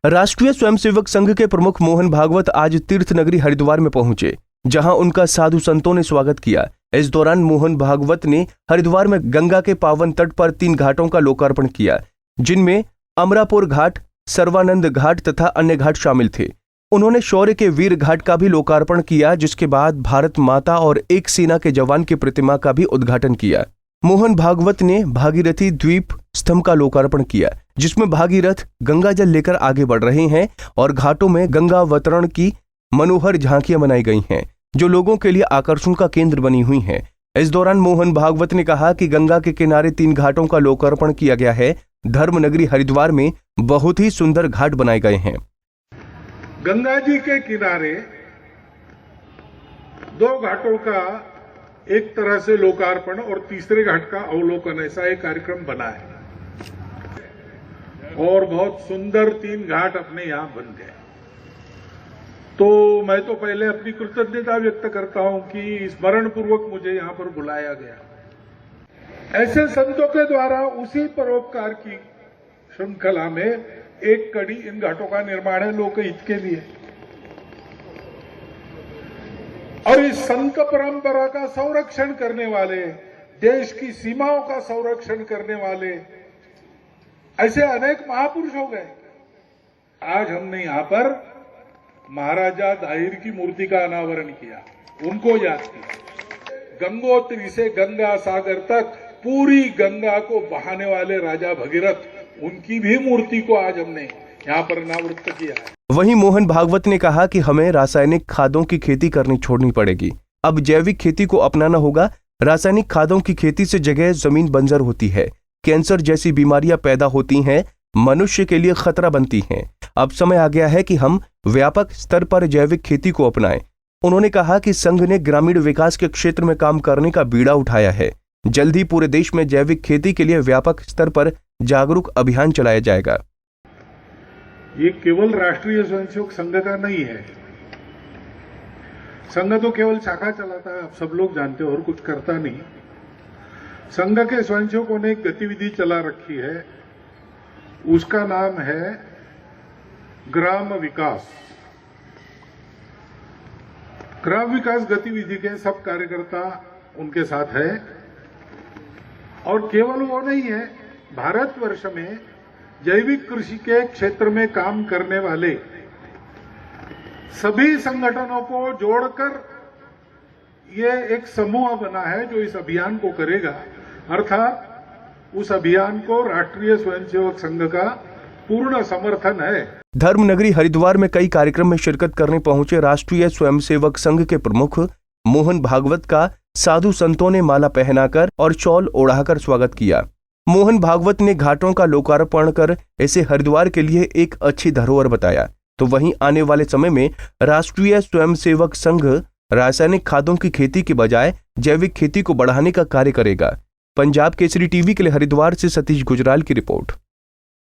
राष्ट्रीय स्वयंसेवक संघ के प्रमुख मोहन भागवत आज तीर्थ नगरी हरिद्वार में पहुंचे, जहां उनका साधु संतों ने स्वागत किया। इस दौरान मोहन भागवत ने हरिद्वार में गंगा के पावन तट पर 3 घाटों का लोकार्पण किया, जिनमें अमरापुर घाट, सर्वानंद घाट तथा अन्य घाट शामिल थे। उन्होंने शौर्य के वीर घाट का भी लोकार्पण किया, जिसके बाद भारत माता और एक सेना के जवान की प्रतिमा का भी उद्घाटन किया। मोहन भागवत ने भागीरथी द्वीप स्तंभ का लोकार्पण किया, जिसमें भागीरथ गंगा जल लेकर आगे बढ़ रहे हैं और घाटों में गंगावतरण की मनोहर झांकियां बनाई गई हैं, जो लोगों के लिए आकर्षण का केंद्र बनी हुई हैं। इस दौरान मोहन भागवत ने कहा कि गंगा के किनारे 3 घाटों का लोकार्पण किया गया है। धर्म नगरी हरिद्वार में बहुत ही सुंदर घाट बनाए गए हैं। गंगा जी के किनारे 2 घाटों का एक तरह से लोकार्पण और तीसरे घाट का अवलोकन, ऐसा एक कार्यक्रम बना है और बहुत सुंदर 3 घाट अपने यहां बन गए। तो मैं तो पहले अपनी कृतज्ञता व्यक्त करता हूं कि स्मरण पूर्वक मुझे यहां पर बुलाया गया। ऐसे संतों के द्वारा उसी परोपकार की श्रृंखला में एक कड़ी इन घाटों का निर्माण है लोकहित के लिए, और इस संत परंपरा का संरक्षण करने वाले, देश की सीमाओं का संरक्षण करने वाले ऐसे अनेक महापुरुष हो गए। आज हमने यहां पर महाराजा दाहिर की मूर्ति का अनावरण किया, उनको याद किया। गंगोत्री से गंगा सागर तक पूरी गंगा को बहाने वाले राजा भगीरथ, उनकी भी मूर्ति को आज हमने यहाँ पर अनावृत किया है। वहीं मोहन भागवत ने कहा कि हमें रासायनिक खादों की खेती करनी छोड़नी पड़ेगी। अब जैविक खेती को अपनाना होगा। रासायनिक खादों की खेती से जगह जमीन बंजर होती है, कैंसर जैसी बीमारियां पैदा होती हैं, मनुष्य के लिए खतरा बनती हैं। अब समय आ गया है कि हम व्यापक स्तर पर जैविक खेती को अपनाएं। उन्होंने कहा कि संघ ने ग्रामीण विकास के क्षेत्र में काम करने का बीड़ा उठाया है। जल्द ही पूरे देश में जैविक खेती के लिए व्यापक स्तर पर जागरूक अभियान चलाया जाएगा। ये केवल राष्ट्रीय स्वयंसेवक संघ का नहीं है। संघ तो केवल शाखा चलाता है, आप सब लोग जानते हो, और कुछ करता नहीं। संघ के स्वयंसेवकों ने एक गतिविधि चला रखी है, उसका नाम है ग्राम विकास। ग्राम विकास गतिविधि के सब कार्यकर्ता उनके साथ है, और केवल वो नहीं है, भारतवर्ष में जैविक कृषि के क्षेत्र में काम करने वाले सभी संगठनों को जोड़कर ये एक समूह बना है जो इस अभियान को करेगा। अर्थात उस अभियान को राष्ट्रीय स्वयंसेवक संघ का पूर्ण समर्थन है। धर्म नगरी हरिद्वार में कई कार्यक्रम में शिरकत करने पहुंचे राष्ट्रीय स्वयंसेवक संघ के प्रमुख मोहन भागवत का साधु संतों ने माला पहनाकर और शॉल ओढ़ाकर स्वागत किया। मोहन भागवत ने घाटों का लोकार्पण कर इसे हरिद्वार के लिए एक अच्छी धरोहर बताया। तो वहीं आने वाले समय में राष्ट्रीय स्वयंसेवक संघ रासायनिक खादों की खेती के बजाय जैविक खेती को बढ़ाने का कार्य करेगा। पंजाब केसरी टीवी के लिए हरिद्वार से सतीश गुजराल की रिपोर्ट।